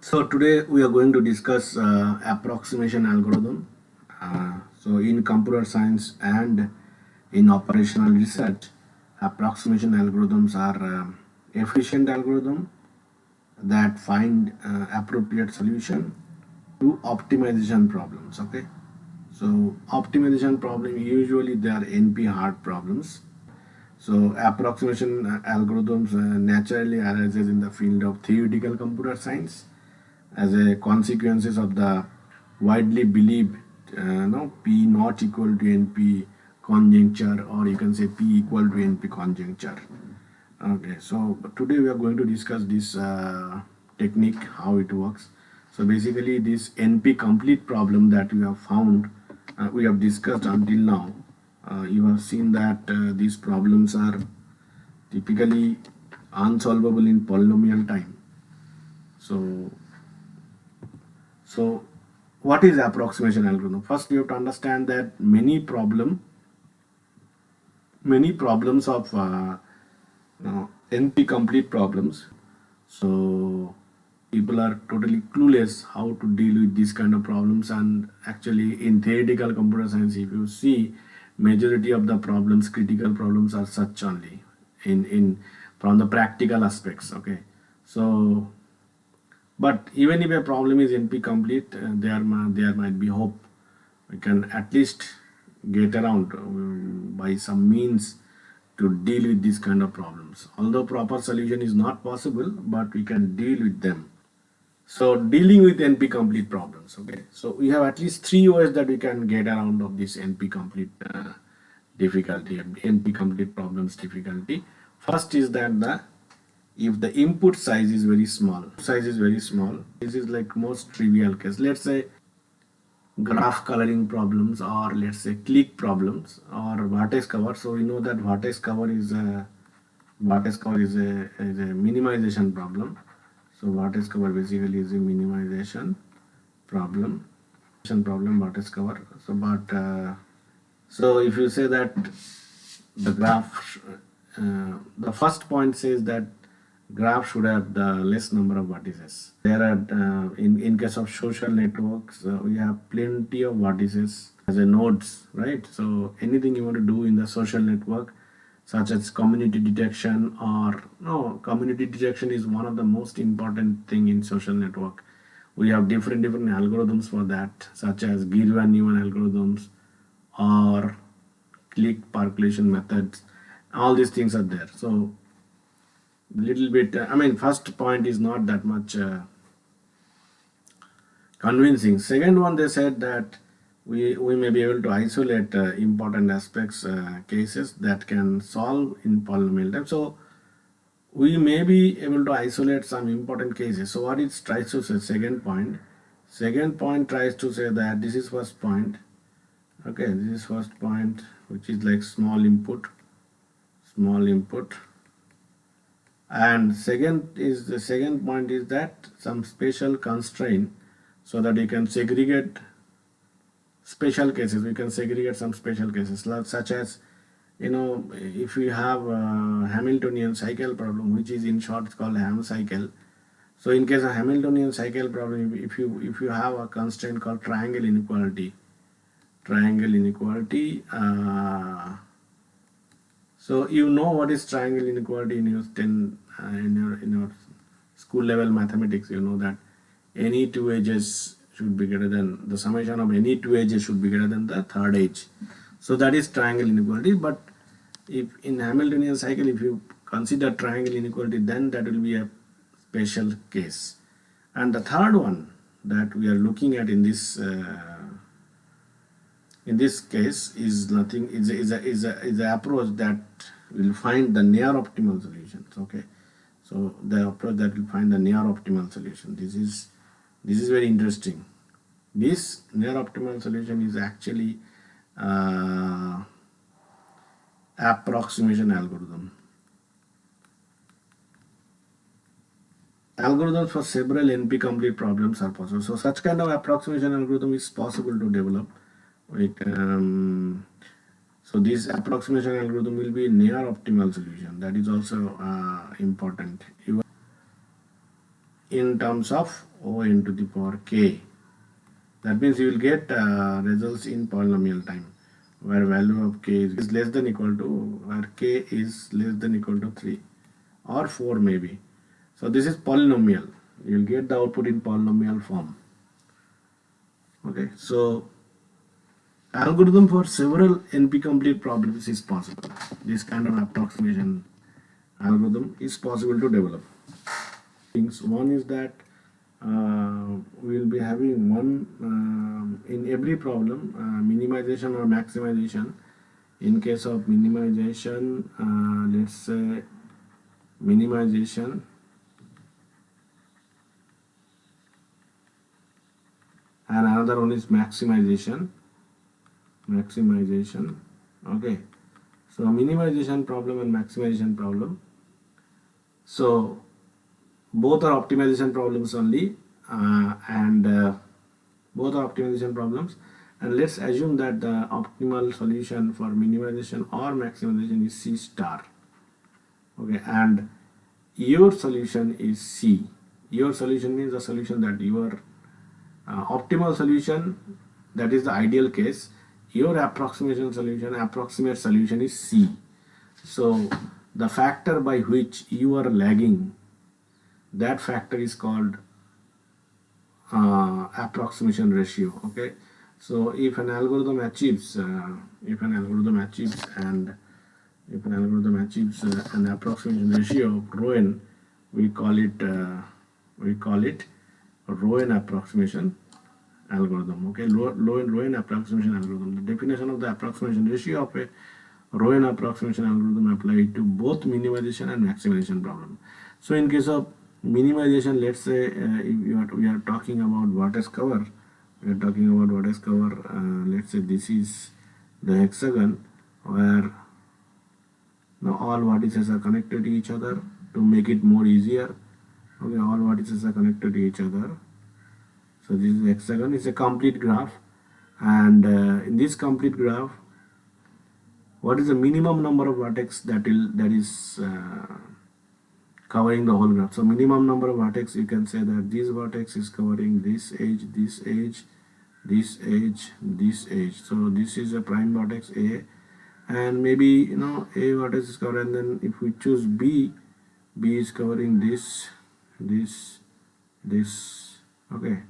So today we are going to discuss approximation algorithm. So in computer science and in operational research, approximation algorithms are efficient algorithm that find appropriate solution to optimization problems. Okay, so optimization problem usually they are NP hard problems. So approximation algorithms naturally arises in the field of theoretical computer science as a consequences of the widely believed P not equal to NP conjecture, or you can say P equal to NP conjecture. Okay, so today we are going to discuss this technique, how it works. So basically this NP complete problem that we have found, we have discussed until now. You have seen that these problems are typically unsolvable in polynomial time. So what is approximation algorithm? First, we have to understand that many problems of NP complete problems. So people are totally clueless how to deal with these kind of problems, and actually in theoretical computer science, if you see, majority of the problems, critical problems, are such only in from the practical aspects. Okay, so but even if a problem is NP complete, there might be hope. We can at least get around by some means to deal with these kind of problems. Although proper solution is not possible, but we can deal with them. So dealing with NP complete problems. Okay, so we have at least three ways that we can get around of this NP complete difficulty, NP complete problems difficulty. First is that if the input size is very small, this is like most trivial case. Let's say graph coloring problems, or let's say click problems, or vertex cover. So we know that vertex cover is a minimization problem. So vertex cover basically is a minimization problem. Vertex cover. So if you say that the graph, the first point says that graph should have the less number of vertices. There are in case of social networks, we have plenty of vertices as a nodes, right? So anything you want to do in the social network, such as community detection, or no, community detection is one of the most important thing in social network. We have different algorithms for that, such as Gir and Newman algorithms or click percolation methods. All these things are there. So little bit, first point is not that much convincing. Second one, they said that we may be able to isolate important aspects, cases that can solve in polynomial time. So we may be able to isolate some important cases. So what it tries to say, second point tries to say that this is first point. Okay, this is first point, which is like small input, and the second point is that some special constraint, so that you can segregate special cases. We can segregate some special cases, such as, if we have a Hamiltonian cycle problem, which is in short called Ham cycle. So in case of Hamiltonian cycle problem, if you have a constraint called triangle inequality, so you know what is triangle inequality in your school level mathematics. You know that any two edges should be greater than the summation of any two edges should be greater than the third edge. So that is triangle inequality. But if in Hamiltonian cycle, if you consider triangle inequality, then that will be a special case. And the third one that we are looking at in this case is nothing, is a approach that will find the near optimal solutions. Okay, so the approach that will find the near optimal solution, this is very interesting. This near optimal solution is actually approximation algorithm. Algorithms for several NP complete problems are possible. So such kind of approximation algorithm is possible to develop. So this approximation algorithm will be near optimal solution. That is also important in terms of O(n) to the power k. That means you will get results in polynomial time where value of k is less than equal to, where k is less than equal to 3 or 4 maybe. So this is polynomial. You will get the output in polynomial form. Okay, so algorithm for several NP-complete problems is possible. This kind of approximation algorithm is possible to develop. Things. One is that we will be having one in every problem, minimization or maximization. In case of minimization, let's say minimization, and another one is maximization. Okay, so minimization problem and maximization problem. So both are optimization problems only, both are optimization problems, and let's assume that the optimal solution for minimization or maximization is C star. Okay, and your solution is C. Your solution means the solution that your optimal solution, that is the ideal case. Your approximate solution is C. So the factor by which you are lagging, that factor is called approximation ratio. Okay, so if an algorithm achieves an approximation ratio of rho n, we call it rho n approximation algorithm. Okay, rho n approximation algorithm. The definition of the approximation ratio of a rho n approximation algorithm applied to both minimization and maximization problem. So in case of minimization, let's say if we are talking about vertex cover, let's say this is the hexagon where now all vertices are connected to each other to make it more easier. Okay, all vertices are connected to each other. So this is hexagon. It's a complete graph, and in this complete graph, what is the minimum number of vertex that is covering the whole graph? So minimum number of vertex, you can say that this vertex is covering this edge, this edge, this edge, this edge. So this is a prime vertex A, and maybe A vertex is covered, and then if we choose B is covering this, okay,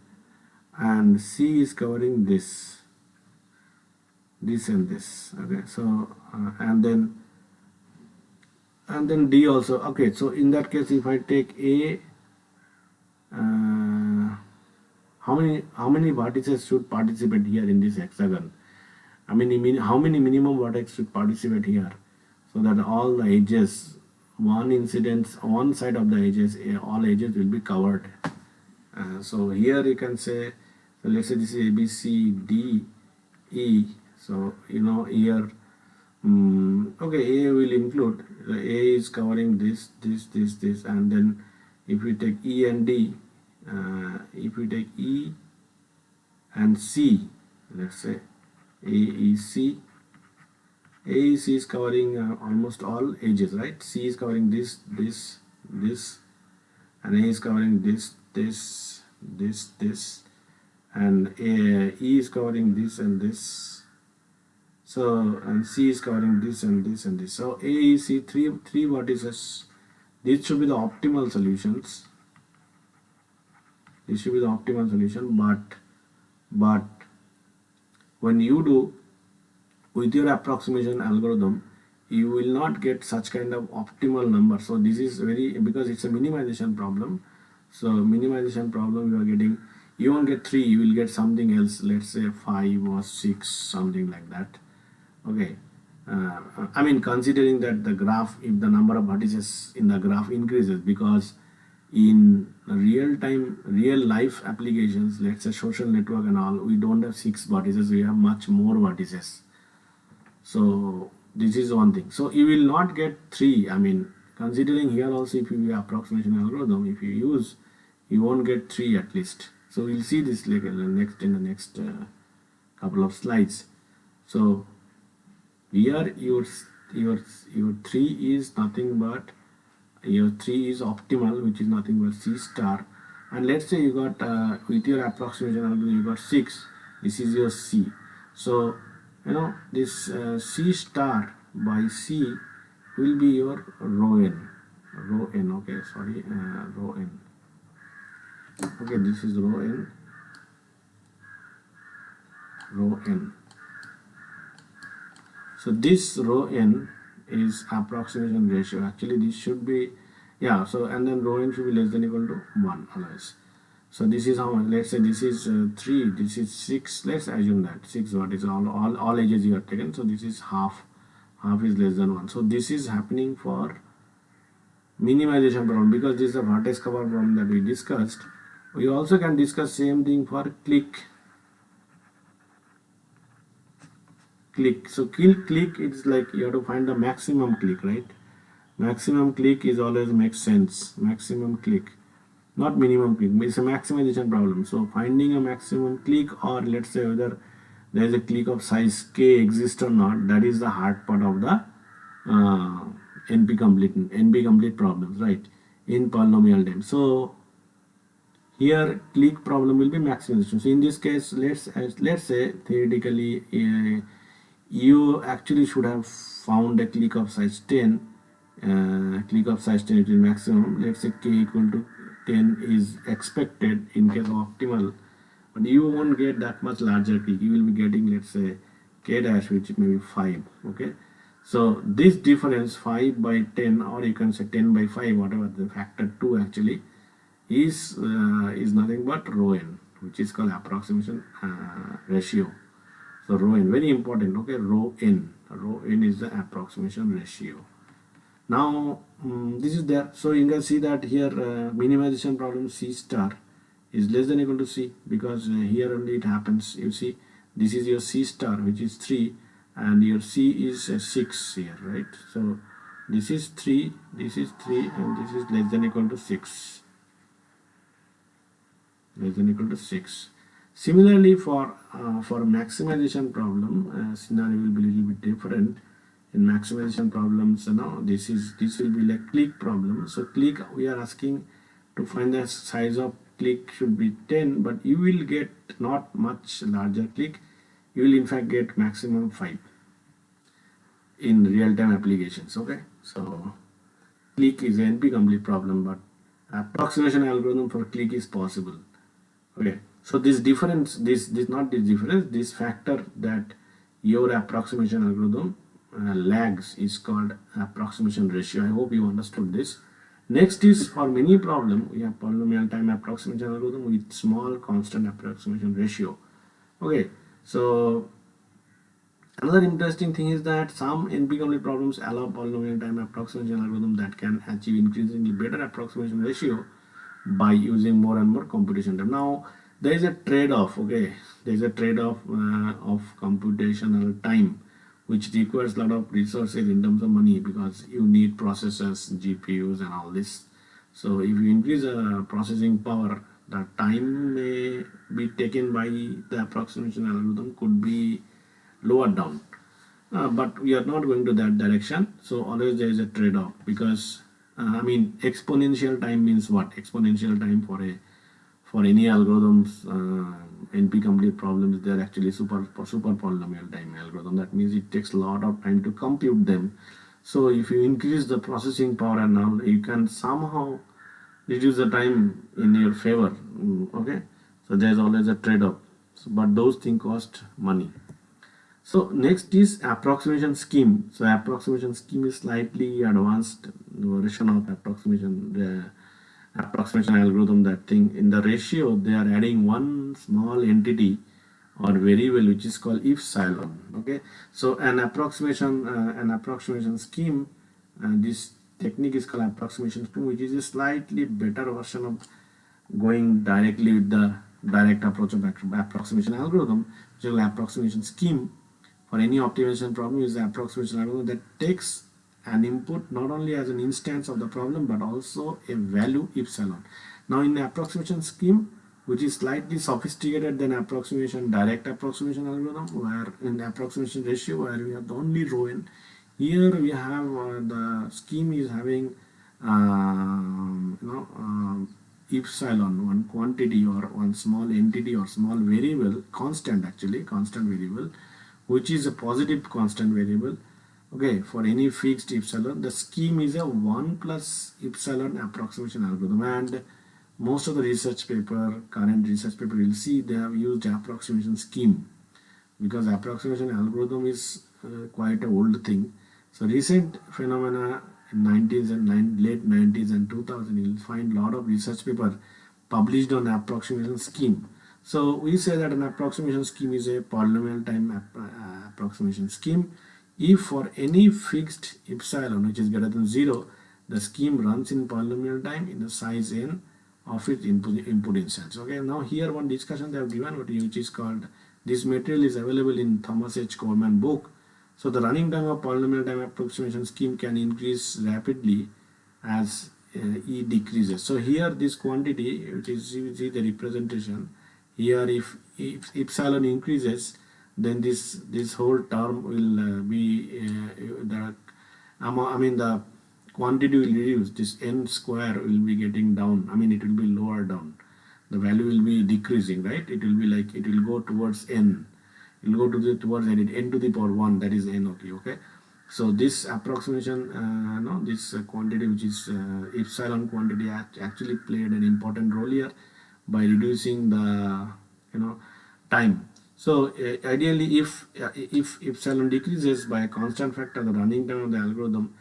and C is covering this and this. Okay, so and then D also. Okay, so in that case, if I take A, how many vertices should participate here in this hexagon? I mean, how many minimum vertex should participate here, so that all the edges, one side of the edges, all edges will be covered. So here you can say, so let's say this is A, B, C, D, E. So here, okay, A will include, A is covering this, and then if we take E and D, if we take E and C, let's say AEC is covering almost all edges, right? C is covering this, and A is covering this, and E is covering this and this. So and C is covering this and this and this. So AEC, three vertices. These should be the optimal solutions. This should be the optimal solution, but when you do with your approximation algorithm, you will not get such kind of optimal number. So this is because it's a minimization problem. So minimization problem, you won't get 3, you will get something else, let's say 5 or 6, something like that. Okay, I mean, considering that the graph, if the number of vertices in the graph increases, because in real life applications, let's say social network and all, we don't have 6 vertices, we have much more vertices. So this is one thing. So you will not get 3. I mean, considering here also, if you use approximation algorithm, if you use, you won't get 3 at least. So we'll see this later in the next couple of slides. So here your 3 is nothing but, your 3 is optimal, which is nothing but C star, and let's say you got with your approximation algorithm you got 6. This is your C. So this C star by C will be your rho n. Okay, sorry, rho n. Okay, this is rho n, rho n. So this rho n is approximation ratio. Actually this should be, yeah, so and then rho n should be less than equal to 1 always. So this is how much. Let's say this is 3, this is 6. Let's assume that 6 what is all edges you have taken. So this is half is less than 1. So this is happening for minimization problem, because this is a vertex cover problem that we discussed. We also can discuss same thing for click. So click, it's like you have to find the maximum click, right? Maximum click is always makes sense. Maximum click, not minimum click. It's a maximization problem. So finding a maximum click, or let's say whether there is a click of size k exists or not, that is the hard part of the NP complete problems, right? In polynomial time. So here click problem will be maximization. So in this case, let's say theoretically you actually should have found a click of size 10. Click of size 10 is maximum. Let's say k equal to 10 is expected in case of optimal, but you won't get that much larger click. You will be getting, let's say, k dash, which may be 5. Okay, so this difference 5 by 10, or you can say 10 by 5, whatever the factor 2 actually is nothing but rho n, which is called approximation ratio. So rho n, very important. Okay, rho n is the approximation ratio. Now this is there. So you can see that here minimization problem C star is less than equal to C, because here only it happens. You see, this is your C star, which is 3, and your C is 6 here, right? So this is 3, this is 3, and this is less than equal to 6. Less than equal to 6. Similarly, for maximization problem, scenario will be a little bit different. In maximization problems, this will be like click problem. So click, we are asking to find the size of click should be 10, but you will get not much larger click. You will in fact get maximum 5 in real-time applications. Okay, so click is an NP complete problem, but approximation algorithm for click is possible. Okay, so this difference, this factor that your approximation algorithm lags is called approximation ratio. I hope you understood this. Next is, for many problem we have polynomial time approximation algorithm with small constant approximation ratio. Okay, so another interesting thing is that some NP complete problems allow polynomial time approximation algorithm that can achieve increasingly better approximation ratio by using more and more computation time. Now there is a trade-off. Okay, there is a trade-off of computational time, which requires a lot of resources in terms of money, because you need processors, GPUs, and all this. So if you increase processing power, the time may be taken by the approximation algorithm could be lowered down. But we are not going to that direction. So always there is a trade-off, because I mean, exponential time means what? Exponential time for any algorithms, NP complete problems, they are actually super polynomial time algorithm. That means it takes a lot of time to compute them. So if you increase the processing power and all, you can somehow reduce the time in your favor. Okay, so there's always a trade-off. So, but those things cost money. So next is approximation scheme. So approximation scheme is slightly advanced version of approximation algorithm. That thing, in the ratio they are adding one small entity or variable which is called epsilon. Okay, so an approximation scheme, this technique is called approximation scheme, which is a slightly better version of going directly with the direct approach of approximation algorithm, which is approximation scheme. For any optimization problem is the approximation algorithm that takes an input not only as an instance of the problem but also a value epsilon. Now in the approximation scheme, which is slightly sophisticated than direct approximation algorithm, where in the approximation ratio where we have the only rho n, here we have the scheme is having epsilon, one quantity or one small entity or small variable, constant actually, constant variable, which is a positive constant variable, okay, for any fixed epsilon, the scheme is a 1 plus epsilon approximation algorithm. And most of the research paper, current research paper, you'll see they have used approximation scheme, because approximation algorithm is quite an old thing. So recent phenomena in 90s and late 90s and 2000, you'll find a lot of research paper published on approximation scheme. So we say that an approximation scheme is a polynomial time approximation scheme. If for any fixed epsilon which is greater than 0, the scheme runs in polynomial time in the size n of its input instance. Okay, now here one discussion they have given, which is called, this material is available in Thomas H. Coleman book. So the running time of polynomial time approximation scheme can increase rapidly as E decreases. So here this quantity, which is, you see the representation here, if epsilon increases, then this whole term will the quantity will reduce. This n square will be getting down. It will be lower down. The value will be decreasing, right? It will be like, it will go towards n. It will go towards n to the power 1, that is n. Okay. So this approximation, this quantity, which is epsilon quantity, actually played an important role here by reducing the time. So ideally, if epsilon decreases by a constant factor, the running time of the algorithm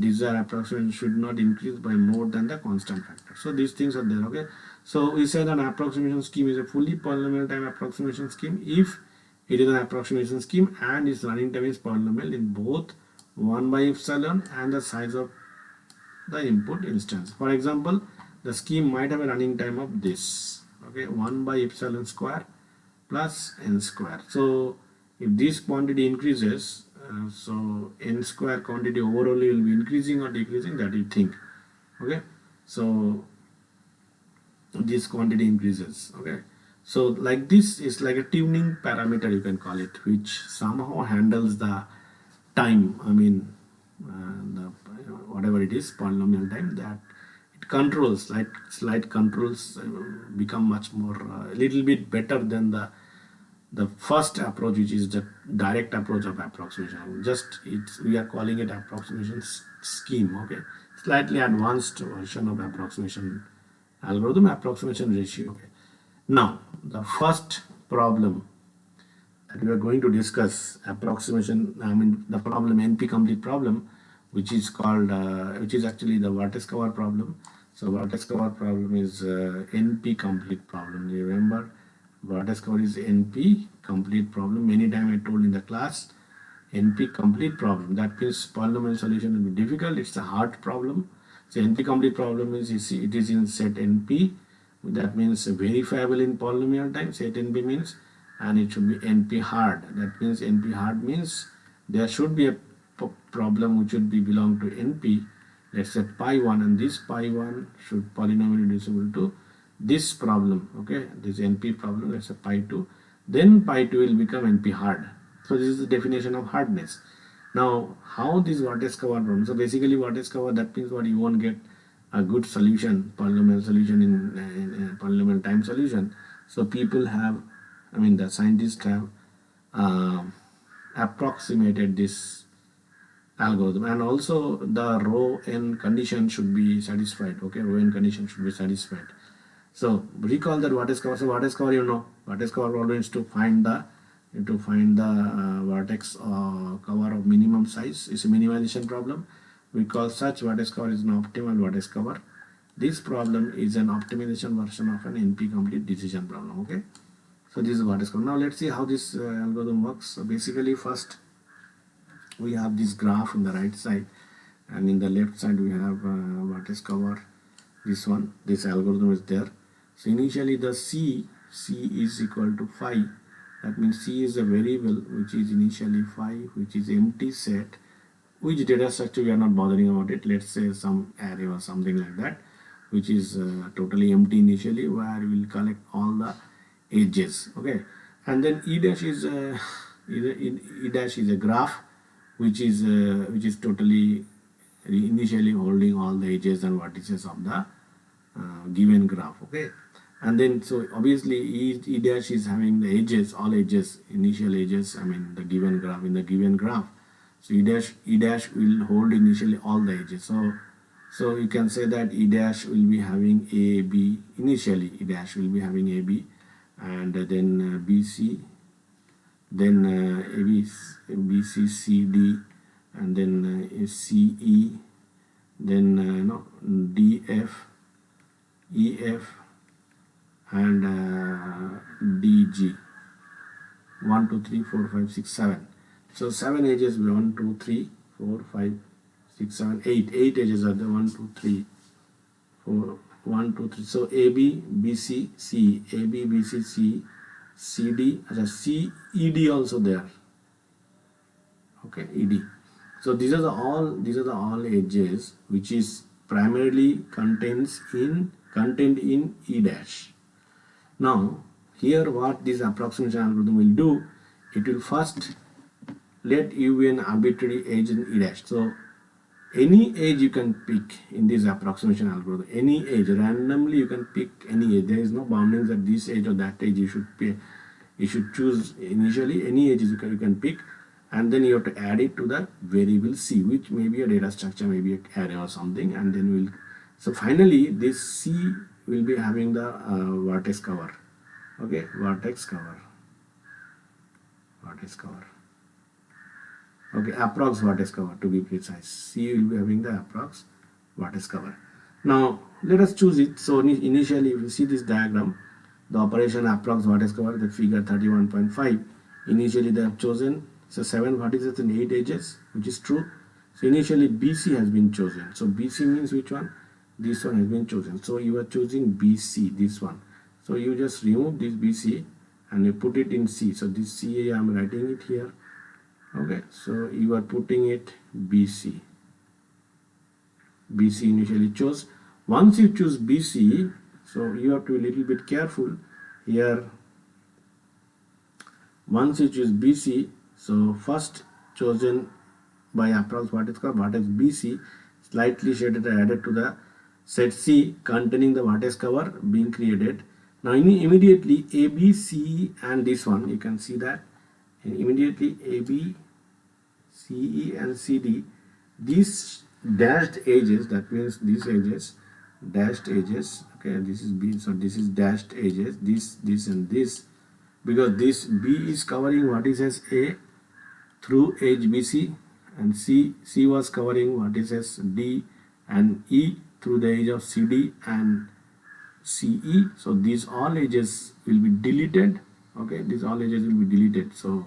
desired approximation should not increase by more than the constant factor. So these things are there. Okay. So we say that an approximation scheme is a fully polynomial time approximation scheme if it is an approximation scheme and its running time is polynomial in both 1 by epsilon and the size of the input instance. For example, the scheme might have a running time of this, okay, 1 by epsilon square plus n square. So if this quantity increases, so n square quantity overall will be increasing or decreasing, that you think. Okay, so this quantity increases. Okay, so like this is like a tuning parameter, you can call it, which somehow handles the time, whatever it is, polynomial time, that it controls, slight controls become much more a little bit better than the first approach, which is the direct approach of approximation. Just we are calling it approximation scheme. Okay, slightly advanced version of approximation algorithm, approximation ratio. Okay, now the first problem that we are going to discuss, approximation, the problem NP complete problem, which is called which is actually the vertex cover problem. So vertex cover problem is NP complete problem. You remember, vertex cover is NP complete problem. Many times I told in the class, NP complete problem, that means polynomial solution will be difficult, it's a hard problem. So NP complete problem is, it is in set NP, that means verifiable in polynomial time, set NP means, and it should be NP hard. That means NP hard means there should be a problem which should be belong to NP, let's say pi 1, and this pi 1 should polynomially reducible to this problem. Okay, this NP problem, let's say pi 2, then pi 2 will become NP hard. So this is the definition of hardness. Now how this vertex cover problem? So basically vertex cover, that means what, you won't get a good solution, polynomial solution in polynomial time solution. So people have, the scientists have approximated this algorithm, and also the rho n condition should be satisfied. Okay, rho n condition should be satisfied. So recall that vertex cover. So vertex cover, vertex cover problem is to find the vertex cover of minimum size. It's a minimization problem. We call such vertex cover is an optimal vertex cover. This problem is an optimization version of an NP complete decision problem. Okay, so this is vertex cover. Now let's see how this algorithm works. So basically, first we have this graph on the right side, and in the left side we have vertex cover. This one, this algorithm is there. So initially the C is equal to phi. That means C is a variable which is initially phi, which is empty set, which data structure we are not bothering about it. Let's say some array or something like that, which is totally empty initially, where we will collect all the edges. Okay, and then E dash is a graph which is totally initially holding all the edges and vertices of the given graph. Okay, and then so obviously E dash is having the edges, all edges, initial edges, I mean the given graph, in the given graph. So E dash will hold initially all the edges. So you can say that E dash will be having A, B, initially E dash will be having A, B, and then BC, then AB, BC, CD, and then CE, then no, DF, EF, and DG. 1, 2, 3, 4, 5, 6, 7. So 7 edges, 1, 2, 3, 4, 5, 6, 7, 8. 8 edges are the 1, 2, 3, 4, 1, 2, 3. So AB, BC, C, AB, BC, C, CD, C, ED also there. Okay, ED. So these are the all edges which is primarily contained in E dash. Now here what this approximation algorithm will do, it will first let you an arbitrary edge in E dash. So any edge you can pick in this approximation algorithm, any edge, randomly you can pick any edge. There is no boundings at this edge or that edge you should pick. You should choose initially any edges you can pick, and then you have to add it to the variable C, which may be a data structure, maybe an array or something, and then we'll, so finally this C will be having the vertex cover. Okay, vertex cover. Okay, approx vertex cover to be precise. C will be having the approx vertex cover. Now let us choose it. So initially, if you see this diagram, the operation approx vertex cover, the figure 31.5, initially they have chosen so 7 vertices and 8 edges, which is true. So initially BC has been chosen. So BC means which one? This one has been chosen. So you are choosing BC, this one. So you just remove this BC and you put it in C. So this C, I am writing it here. Okay, so you are putting it BC. BC initially chose. Once you choose BC, so you have to be a little bit careful here. Once you choose BC, so first chosen by approx vertex cover, vertex BC, slightly shaded and added to the set C containing the vertex cover being created. Now immediately A, B, C, and this one, you can see that, and immediately A, B, C, E, and C, D, these dashed edges, that means these edges, dashed edges, okay, this is B, so this is dashed edges, this and this, because this B is covering vertices A through edge BC, and C was covering vertices D and E through the edge of CD and CE. So these all edges will be deleted. Okay, these all edges will be deleted. So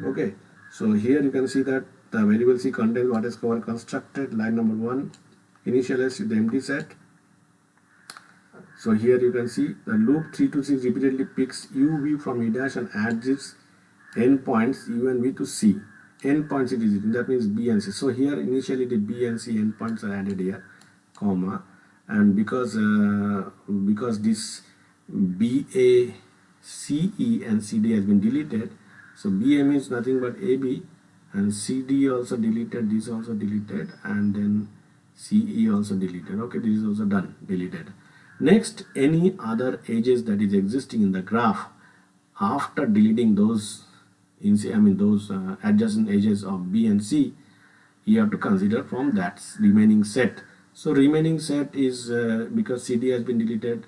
okay, so here you can see that the variable C contains vertex cover constructed, line number 1, initialize with the empty set. So here you can see the loop 3 to 6 repeatedly picks U, V from E dash and adds its endpoints U and V to C. Endpoints it is, that means B and C. So here initially the B and C endpoints are added here, comma, and because this B, A, C, E and C, D has been deleted, so B, A means nothing but A, B, and C, D also deleted, this also deleted, and then C, E also deleted. Okay, this is also done, deleted. Next, any other edges that is existing in the graph after deleting those adjacent edges of B and C, you have to consider from that remaining set. So remaining set is because CD has been deleted,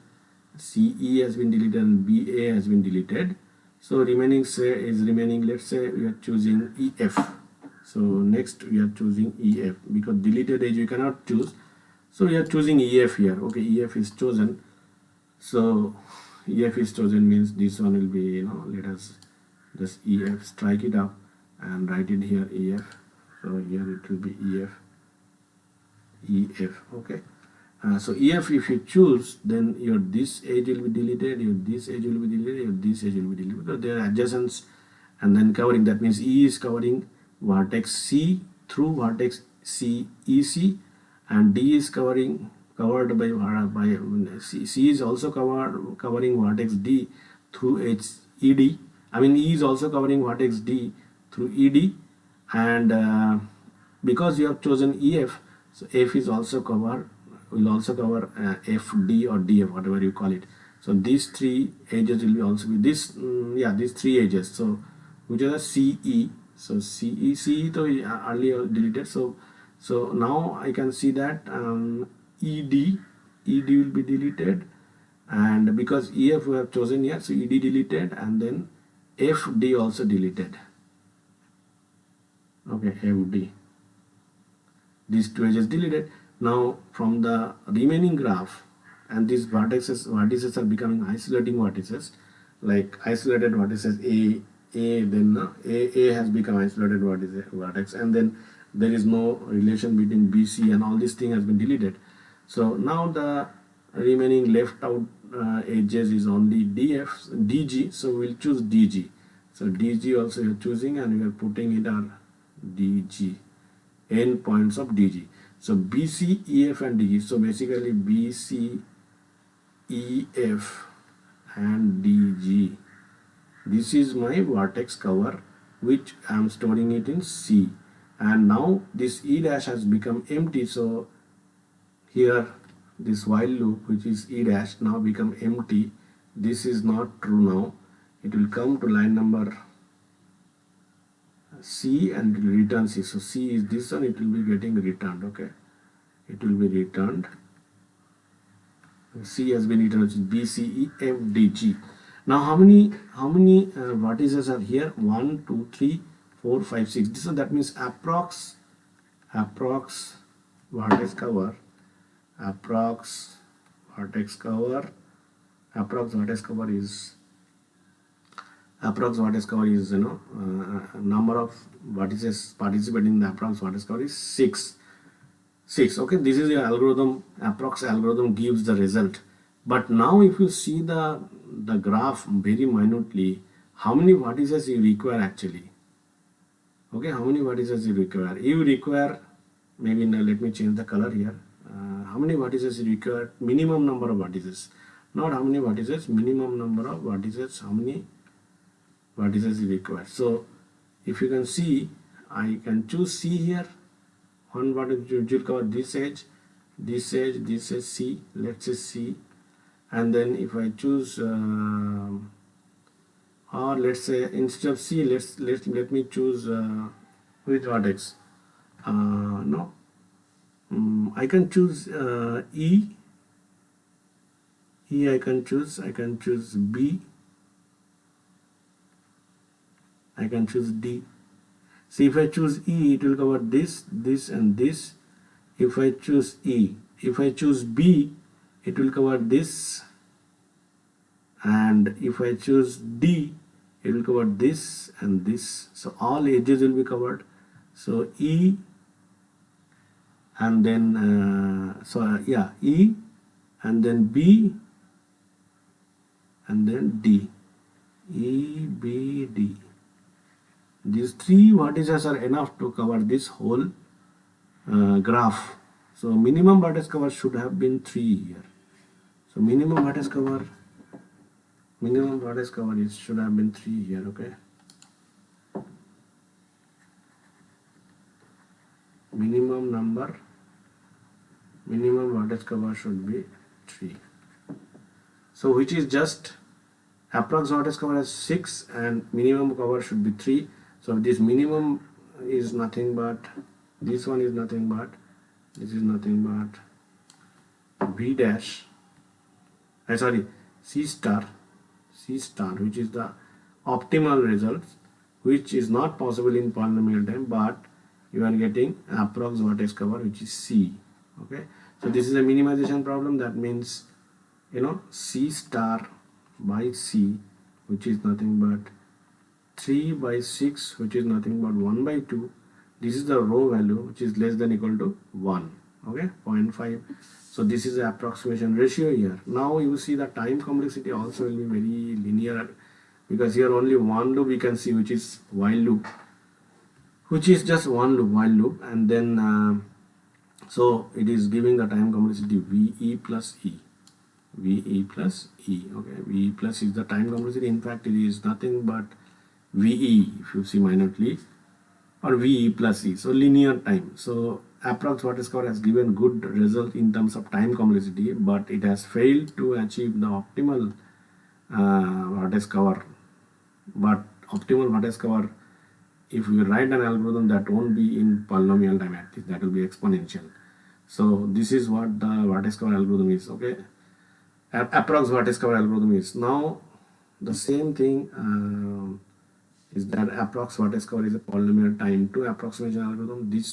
CE has been deleted, and BA has been deleted. So remaining set is remaining. Let's say we are choosing EF. So next we are choosing EF because deleted edge we cannot choose. So we are choosing EF here. Okay, EF is chosen. So EF is chosen means this one will be, let us just EF, strike it up and write it here EF. So here it will be EF. Okay. So EF, if you choose, then your this edge will be deleted, your this edge will be deleted, your this edge will be deleted because they are adjacents, and then covering, that means E is covering vertex C through vertex C EC, and D is covered by C is also covering vertex D through ED. I mean E is also covering vertex D through ED, and because you have chosen EF, So F is also cover, will also cover F, D or DF, whatever you call it. So these three edges will be also be this, yeah, these three edges. So which are the CE. So CE to earlier deleted. So now I can see that ED will be deleted, and because EF we have chosen here, so ED deleted, and then FD also deleted. Okay, FD. These two edges deleted. Now from the remaining graph, and these vertices are becoming isolating vertices, like isolated vertices A, then A has become isolated vertex, and then there is no relation between BC, and all this thing has been deleted. So now the remaining left out edges is only DG, so we'll choose DG. So DG also you're choosing, and we are putting it on DG, end points of DG. So BC, EF and DG. So basically BC, EF and DG. This is my vertex cover, which I am storing it in C. And now this E dash has become empty. So here this while loop, which is E dash, now become empty. This is not true now. It will come to line number C and it will return C. So C is this one, it will be getting returned. Okay, it will be returned. C has been returned, which is B, C, E, F, D, G. Now how many vertices are here? 1, 2, 3, 4, 5, 6. So that means approx vertex cover, approx vertex cover is number of vertices participating in the approx vertex cover is 6. Okay, this is the algorithm. Approx algorithm gives the result. But now if you see the graph very minutely, how many vertices you require actually? Okay, how many vertices you require? You require, maybe now let me change the color here. How many vertices you require? Minimum number of vertices. Not how many vertices, minimum number of vertices, how many vertices you require. So if you can see, I can choose C here. One vertex will cover this edge, C, let's say C. And then if I choose, or let's say instead of C, let me choose which vertex? No, I can choose E. I can choose B. I can choose D. See, if I choose E, it will cover this, and this. If I choose E, if I choose B, it will cover this, and if I choose D, it will cover this and this. So all edges will be covered. So E, and then E, and then B, and then D. E, B, D. These three vertices are enough to cover this whole graph. So minimum vertex cover should have been 3 here. So minimum vertex cover should have been 3 here. Okay, minimum vertex cover should be 3. So which is just approx vertex cover is 6 and minimum cover should be 3. So this minimum is nothing but, this one is nothing but, this is nothing but V dash, C star, which is the optimal results, which is not possible in polynomial time, but you are getting approx vertex cover, which is C. Okay, so this is a minimization problem. That means, C star by C, which is nothing but 3 by 6, which is nothing but 1 by 2. This is the row value, which is less than equal to 1. Okay, 0.5. So this is the approximation ratio here. Now you see the time complexity also will be very linear, because here only one loop we can see, which is while loop, which is just one loop, while loop, and then so it is giving the time complexity VE plus E. VE plus E. Okay, VE plus is the time complexity. In fact, it is nothing but VE, if you see minutely, or VE plus E. So linear time. So approx vertex cover has given good result in terms of time complexity, but it has failed to achieve the optimal vertex cover. But optimal vertex cover, if we write an algorithm, that won't be in polynomial time axis, that will be exponential. So this is what the vertex cover algorithm is. Okay, approx vertex cover algorithm is. Now the same thing is that approx vertex cover is a polynomial time to approximation algorithm. This